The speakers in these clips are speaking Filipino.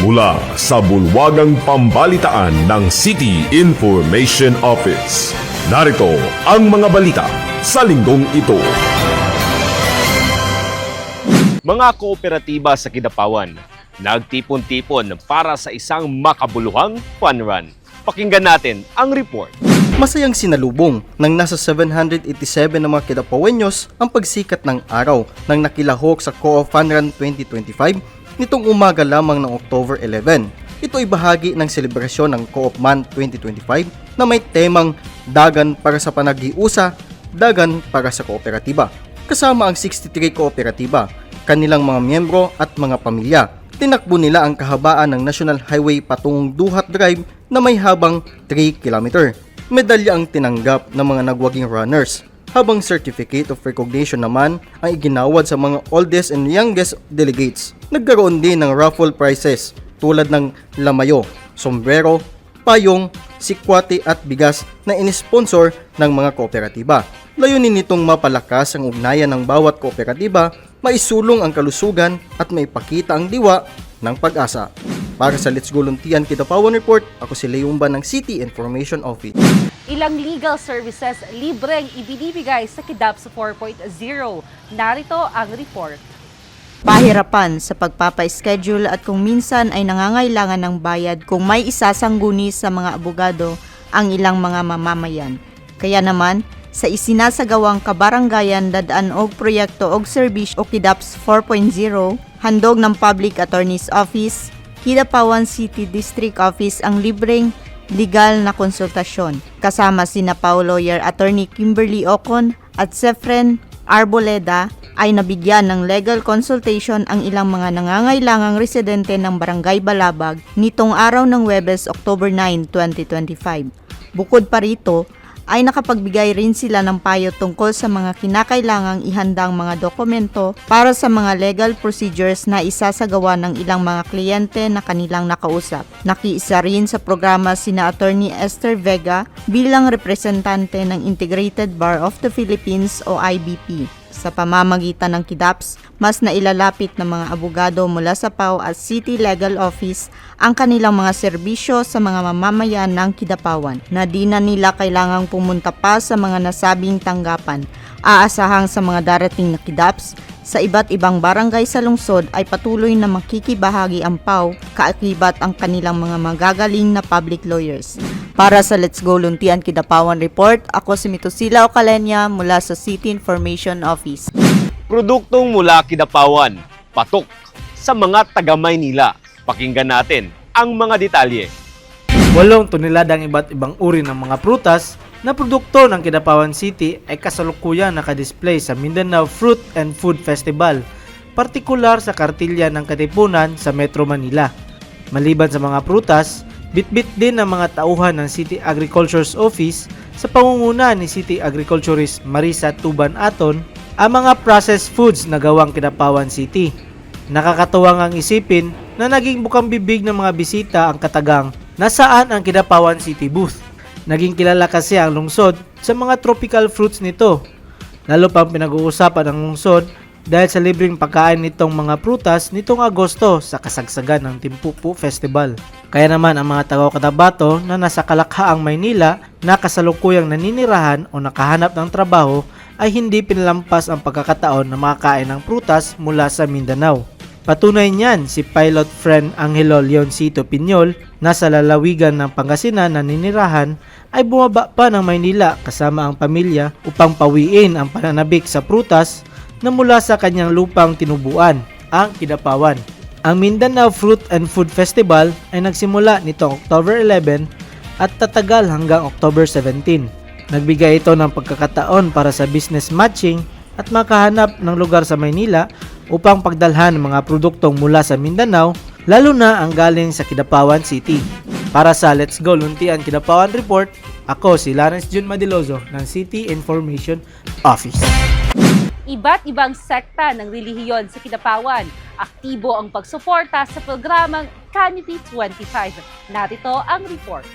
Mula sa bulwagang pambalitaan ng City Information Office, narito ang mga balita sa linggong ito. Mga kooperatiba sa Kidapawan, nagtipon-tipon para sa isang makabuluhang fun run. Pakinggan natin ang report. Masayang sinalubong ng nasa 787 ng mga Kidapawenyos ang pagsikat ng araw nang nakilahok sa Co-op Fun Run 2025 nitong umaga lamang ng October 11. Ito ay bahagi ng selebrasyon ng Co-op Man 2025 na may temang Dagan para sa Panag-iusa, Dagan para sa Kooperatiba. Kasama ang 63 kooperatiba, kanilang mga miyembro at mga pamilya. Tinakbo nila ang kahabaan ng National Highway patungong Duhat Drive na may habang 3 km. Medalya ang tinanggap ng mga nagwaging runners, habang Certificate of Recognition naman ang iginawad sa mga oldest and youngest delegates. Nagkaroon din ng raffle prizes tulad ng lamayo, sombrero, payong, sikwate at bigas na inisponsor ng mga kooperatiba. Layunin nitong mapalakas ang ugnayan ng bawat kooperatiba, maisulong ang kalusugan at maipakita ang diwa ng pag-asa. Para sa Let's Go Luntian Kidapawan Report, ako si Leumba ng City Information Office. Ilang legal services libreng ibinibigay sa KIDAPS 4.0. Narito ang report. Pahirapan sa pagpapa-schedule at kung minsan ay nangangailangan ng bayad kung may isasangguni sa mga abogado ang ilang mga mamamayan. Kaya naman, sa isinasagawang kabaranggayan dadaan og proyekto og serbisyo o KIDAPS 4.0, handog ng Public Attorney's Office, Kidapawan City District Office ang libreng legal na konsultasyon. Kasama sina Lawyer Attorney Kimberly Ocon at Sefren Arboleda ay nabigyan ng legal consultation ang ilang mga nangangailangang residente ng Barangay Balabag nitong araw ng Huwebes, October 9, 2025. Bukod pa rito, ay nakapagbigay rin sila ng payo tungkol sa mga kinakailangang ihandang mga dokumento para sa mga legal procedures na isasagawa ng ilang mga kliyente na kanilang nakausap. Nakiisa rin sa programa sina Attorney Esther Vega bilang representante ng Integrated Bar of the Philippines o IBP. Sa pamamagitan ng KIDAPS, mas nailalapit ng mga abogado mula sa PAO at City Legal Office ang kanilang mga serbisyo sa mga mamamayan ng Kidapawan na di na nila kailangang pumunta pa sa mga nasabing tanggapan. Aasahang sa mga darating na KIDAPS sa iba't ibang barangay sa lungsod ay patuloy na makikibahagi ang PAO, kaakibat ang kanilang mga magagaling na public lawyers. Para sa Let's Go Luntian Kidapawan Report, ako si Mitosila Ocalenia mula sa City Information Office. Produktong mula Kidapawan, patok sa mga taga-Maynila. Pakinggan natin ang mga detalye. 8 toneladang iba't ibang uri ng mga prutas na produkto ng Kidapawan City ay kasalukuyang nakadisplay sa Mindanao Fruit and Food Festival, partikular sa kartilya ng Katipunan sa Metro Manila. Maliban sa mga prutas, bitbit din ng mga tauhan ng City Agriculture's Office sa pangunguna ni City Agriculturist Marisa Tuban Aton ang mga processed foods na gawang Kidapawan City. Nakakatuwang ang isipin na naging bukang bibig ng mga bisita ang katagang nasaan ang Kidapawan City booth. Naging kilala kasi ang lungsod sa mga tropical fruits nito. Lalo pang pinag-uusapan ng lungsod dahil sa libreng pagkain nitong mga prutas nitong Agosto sa kasagsagan ng Timpupu Festival. Kaya naman ang mga taga-Cotabato na nasa Kalakhaang Maynila na kasalukuyang naninirahan o nakahanap ng trabaho ay hindi pinalampas ang pagkakataon na makakain ng prutas mula sa Mindanao. Patunay niyan si Pilot Friend Angelo Leoncito Piñol na sa lalawigan ng Pangasinan na ninirahan ay bumaba pa ng Maynila kasama ang pamilya upang pawiin ang pananabik sa prutas na mula sa kanyang lupang tinubuan, ang Kidapawan. Ang Mindanao Fruit and Food Festival ay nagsimula nitong October 11 at tatagal hanggang October 17. Nagbigay ito ng pagkakataon para sa business matching at makahanap ng lugar sa Maynila upang pagdalhan ng mga produktong mula sa Mindanao, lalo na ang galing sa Kidapawan City. Para sa Let's Go Luntian Kidapawan Report, ako si Lawrence Jun Madilozo ng City Information Office. Iba't ibang sekta ng relihiyon sa Kidapawan. Aktibo ang pagsuporta sa programang Canopy 25. Narito ang report.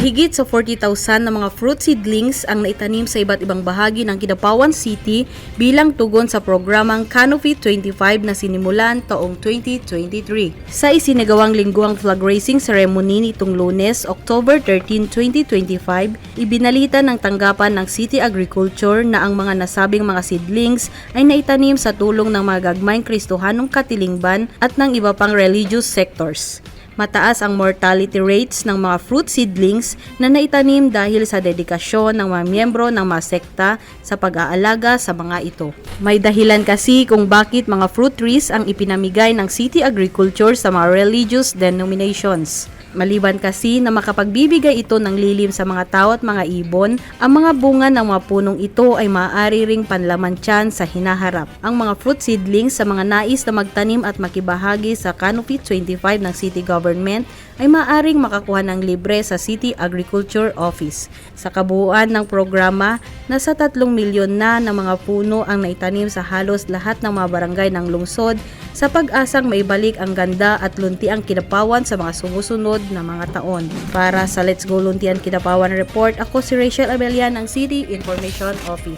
Mahigit sa 40,000 na mga fruit seedlings ang naitanim sa iba't ibang bahagi ng Kidapawan City bilang tugon sa programang Canopy 25 na sinimulan taong 2023. Sa isinagawang lingguang flag raising ceremony nitong Lunes, October 13, 2025, ibinalita ng tanggapan ng City Agriculture na ang mga nasabing mga seedlings ay naitanim sa tulong ng mga gagmayng Kristohanong katilingban at ng iba pang religious sectors. Mataas ang mortality rates ng mga fruit seedlings na naitanim dahil sa dedikasyon ng mga miyembro ng mga sekta sa pag-aalaga sa mga ito. May dahilan kasi kung bakit mga fruit trees ang ipinamigay ng City Agriculture sa mga religious denominations. Maliban kasi na makapagbibigay ito ng lilim sa mga tao at mga ibon, ang mga bunga ng mga punong ito ay maaari ring panlaman tiyan sa hinaharap. Ang mga fruit seedlings sa mga nais na magtanim at makibahagi sa Canopy 25 ng City Government ay maaaring makakuha ng libre sa City Agriculture Office. Sa kabuuan ng programa, nasa 3 milyon na ng mga puno ang naitanim sa halos lahat ng mga barangay ng lungsod sa pag-asang maibalik ang ganda at luntiang Kidapawan sa mga sumusunod na mga taon. Para sa Let's Go Luntian Kidapawan Report, ako si Rachel Abelian ng City Information Office.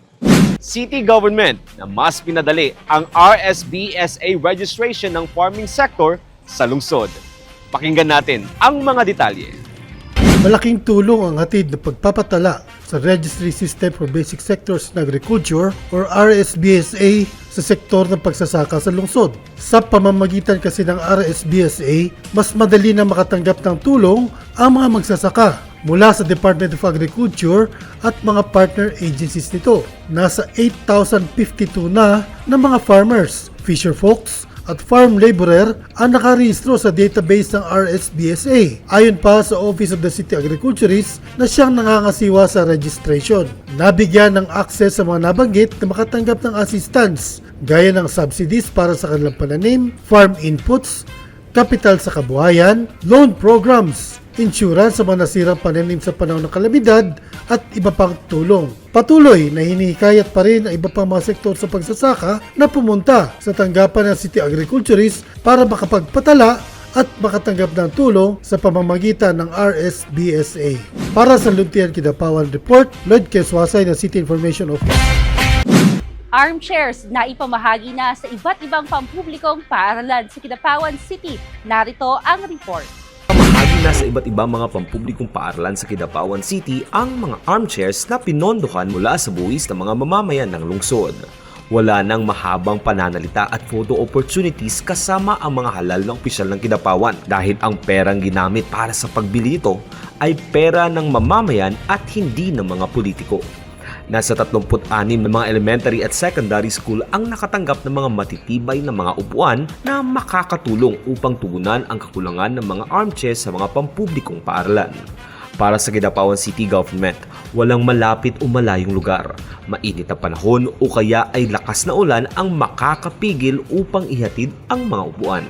City Government na mas pinadali ang RSBSA registration ng farming sector sa lungsod. Pakinggan natin ang mga detalye. Malaking tulong ang hatid ng pagpapatala sa Registry System for Basic Sectors ng Agriculture or RSBSA sa sektor ng pagsasaka sa lungsod. Sa pamamagitan kasi ng RSBSA, mas madali na makatanggap ng tulong ang mga magsasaka mula sa Department of Agriculture at mga partner agencies nito. Nasa 8,052 na ng mga farmers, fisher folks, at farm laborer ang nakarehistro sa database ng RSBSA. Ayon pa sa Office of the City Agriculturist na siyang nangangasiwa sa registration. Nabigyan ng access sa mga nabanggit na makatanggap ng assistance gaya ng subsidies para sa kanilang pananim, farm inputs, kapital sa kabuhayan, loan programs, insurance sa mga nasirang pananim sa panahon ng kalamidad at iba pang tulong. Patuloy na hinihikayat pa rin ang iba pang mga sektor sa pagsasaka na pumunta sa tanggapan ng City Agriculturist para makapagpatala at makatanggap ng tulong sa pamamagitan ng RSBSA. Para sa Luntian Kidapawan Report, Lloyd Keswasay ng City Information Office. Armchairs na ipamahagi na sa iba't ibang pampublikong paaralan sa Kidapawan City. Narito ang report. Mahagi na sa iba't ibang mga pampublikong paaralan sa Kidapawan City ang mga armchairs na pinondohan mula sa buwis ng mga mamamayan ng lungsod. Wala nang mahabang pananalita at photo opportunities kasama ang mga halal na opisyal ng Kidapawan dahil ang perang ginamit para sa pagbili nito ay pera ng mamamayan at hindi ng mga politiko. Nasa 36 na mga elementary at secondary school ang nakatanggap ng mga matitibay na mga upuan na makakatulong upang tugunan ang kakulangan ng mga armchairs sa mga pampublikong paaralan. Para sa Kidapawan City Government, walang malapit o malayong lugar, mainit na panahon o kaya ay lakas na ulan ang makakapigil upang ihatid ang mga upuan.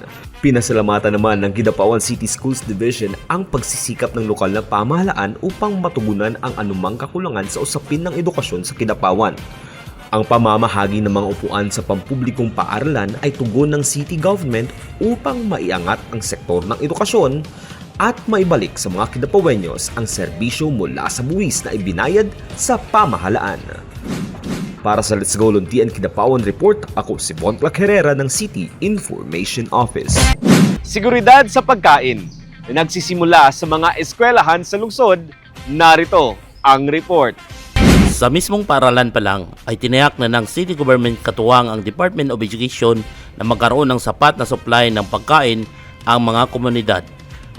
Pinasalamatan naman ng Kidapawan City Schools Division ang pagsisikap ng lokal na pamahalaan upang matugunan ang anumang kakulangan sa usapin ng edukasyon sa Kidapawan. Ang pamamahagi ng mga upuan sa pampublikong paaralan ay tugon ng City Government upang maiangat ang sektor ng edukasyon at maibalik sa mga Kidapawenyos ang serbisyo mula sa buwis na ibinayad sa pamahalaan. Para sa Let's Go Luntian Kidapawan Report, ako si Von Clark Herrera ng City Information Office. Seguridad sa pagkain na nagsisimula sa mga eskwelahan sa lungsod. Narito ang report. Sa mismong paaralan pa lang ay tinayak na ng City Government katuwang ang Department of Education na magkaroon ng sapat na supply ng pagkain ang mga komunidad.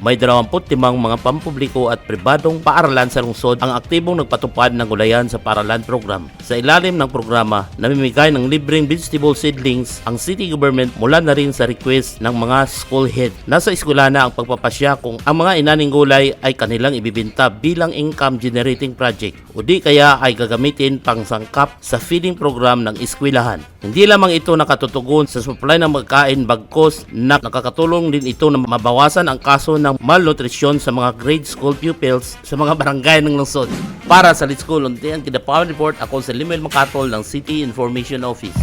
May 25 mga pampubliko at pribadong paaralan sa lungsod ang aktibong nagpatupad ng gulayan sa paaralan program. Sa ilalim ng programa, namimigay ng libreng vegetable seedlings ang city government mula na rin sa request ng mga school head. Nasa eskwela na ang pagpapasya kung ang mga inaning gulay ay kanilang ibibinta bilang income generating project o di kaya ay gagamitin pang sangkap sa feeding program ng eskwelahan. Hindi lamang ito nakatutugon sa supply ng pagkain bagkos na nakakatulong din ito na mabawasan ang kaso ng malnutrisyon sa mga grade school pupils sa mga barangay ng lungsod. Para sa Let's Go Luntian Kidapawan Report, ako si Limuel Macatol ng City Information Office.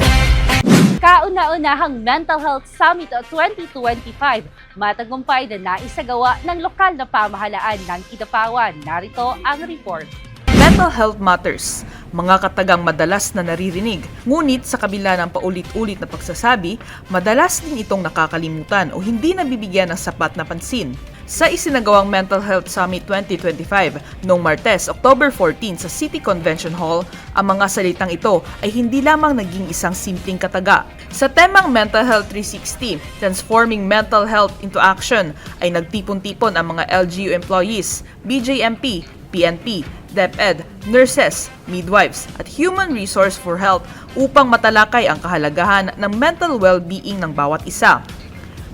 kauna-unahang Mental Health Summit 2025, matagumpay na naisagawa ng lokal na pamahalaan ng Kidapawan. Narito ang report. Mental health matters, mga katagang madalas na naririnig, ngunit sa kabila ng paulit-ulit na pagsasabi, madalas din itong nakakalimutan o hindi nabibigyan ng sapat na pansin. Sa isinagawang Mental Health Summit 2025 noong Martes, October 14 sa City Convention Hall, ang mga salitang ito ay hindi lamang naging isang simpleng kataga. Sa temang Mental Health 360, Transforming Mental Health into Action, ay nagtipon-tipon ang mga LGU employees, BJMP, PNP, DepEd, nurses, midwives, at human resource for health upang matalakay ang kahalagahan ng mental well-being ng bawat isa.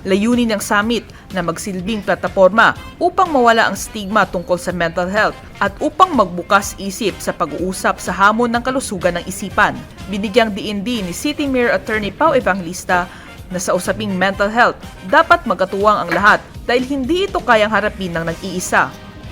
Layunin ng summit na magsilbing plataporma upang mawala ang stigma tungkol sa mental health at upang magbukas isip sa pag-uusap sa hamon ng kalusugan ng isipan. Binigyang diin din ni City Mayor Attorney Pao Evangelista na sa usaping mental health, dapat magkatuwang ang lahat dahil hindi ito kayang harapin ng nag-iisa.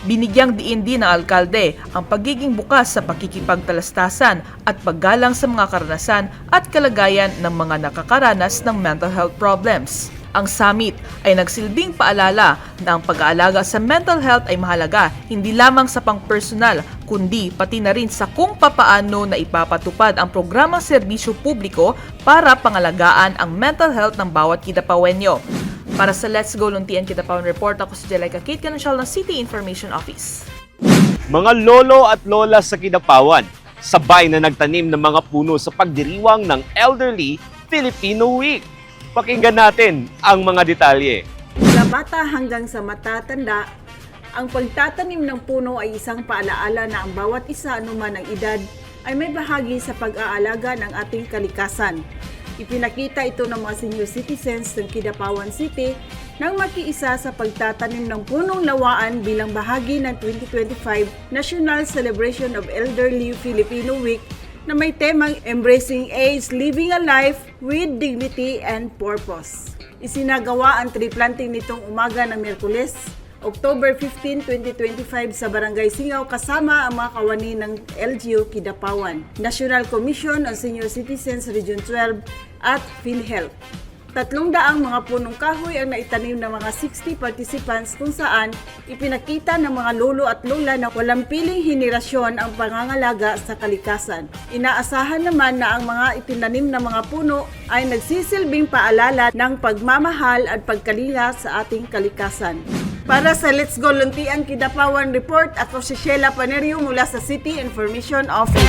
Binigyang diin din ng alkalde ang pagiging bukas sa pakikipagtalastasan at paggalang sa mga karanasan at kalagayan ng mga nakakaranas ng mental health problems. Ang summit ay nagsilbing paalala na ang pag-aalaga sa mental health ay mahalaga hindi lamang sa pang-personal kundi pati na rin sa kung papaano na ipapatupad ang programang serbisyo publiko para pangalagaan ang mental health ng bawat Kidapawenyo. Para sa Let's Go Luntian Kidapawan Report, ako si Jelika Kate Canansial ng City Information Office. Mga lolo at lola sa Kidapawan, sabay na nagtanim ng mga puno sa pagdiriwang ng Elderly Filipino Week. Pakinggan natin ang mga detalye. Mula bata hanggang sa matatanda, ang pagtatanim ng puno ay isang paalaala na ang bawat isa anuman ang edad ay may bahagi sa pag-aalaga ng ating kalikasan. Ipinakita ito ng mga senior citizens ng Kidapawan City nang makiisa sa pagtatanim ng punong lawaan bilang bahagi ng 2025 National Celebration of Elderly Filipino Week na may temang Embracing Age, Living a Life with Dignity and Purpose. Isinagawa ang tree planting nitong umaga ng Miyerkules, October 15, 2025 sa Barangay Singaw kasama ang mga kawani ng LGU Kidapawan, National Commission on Senior Citizens Region 12 at PhilHealth. 300 mga punong kahoy ang naitanim ng mga 60 participants kung saan ipinakita ng mga lolo at lola na walang piling henerasyon ang pangangalaga sa kalikasan. Inaasahan naman na ang mga itinanim na mga puno ay nagsisilbing paalala ng pagmamahal at pagkalinga sa ating kalikasan. Para sa Let's Go Luntian Kidapawan Report, ako si Sheila Panerio mula sa City Information Office.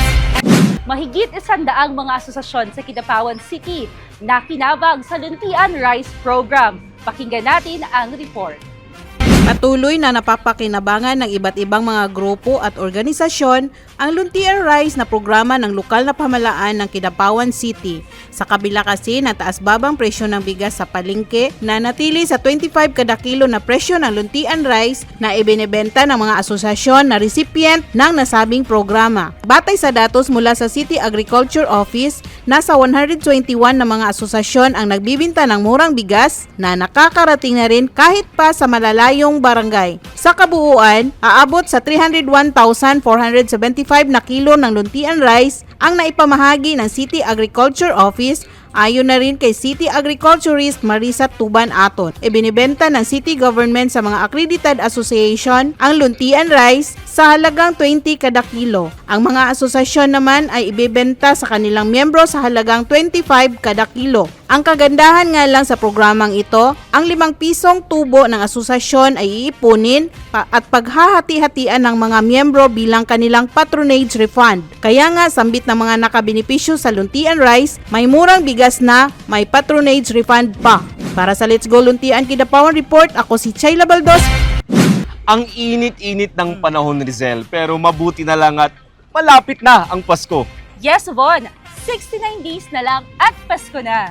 Mahigit 100 mga asosasyon sa Kidapawan City na kinabang sa Luntian Rice Program. Pakinggan natin ang report. Patuloy na napapakinabangan ng iba't ibang mga grupo at organisasyon ang Luntian Rice na programa ng lokal na pamahalaan ng Kidapawan City. Sa kabila kasi na taas-babang presyo ng bigas sa palengke na natili sa 25 kada kilo na presyo ng Luntian Rice na ibinebenta ng mga asosasyon na recipient ng nasabing programa. Batay sa datos mula sa City Agriculture Office, nasa 121 na mga asosasyon ang nagbibinta ng murang bigas na nakakarating na rin kahit pa sa malalayong barangay. Sa kabuuan, aabot sa 301,475 na kilo ng Luntian Rice ang naipamahagi ng City Agriculture Office ayon na rin kay City Agriculturist Marisa Tuban Aton. Ibinibenta ng City Government sa mga accredited association ang Luntian Rice sa halagang 20 kada kilo. Ang mga asosasyon naman ay ibebenta sa kanilang miyembro sa halagang 25 kada kilo. Ang kagandahan nga lang sa programang ito, ang 5 pisong tubo ng asosasyon ay iipunin at paghahati-hatian ng mga miyembro bilang kanilang patronage refund. Kaya nga sambit ng mga nakabenepisyo sa Luntian Rice, may murang bigas na may patronage refund pa. Para sa Let's Go Luntian Kidapawan Report, ako si Chayla Baldos. Ang init-init ng panahon, Rizel, pero mabuti na lang at malapit na ang Pasko. Yes, Von! 69 days na lang at Pasko na.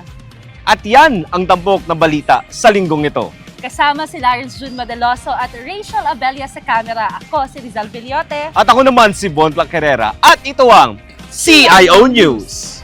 At yan ang tampok na balita sa linggong ito. Kasama si Lawrence June Madaloso at Rachel Abella sa camera. Ako si Rizal Villote. At ako naman si Bon Plac Herrera. At ito ang CIO News.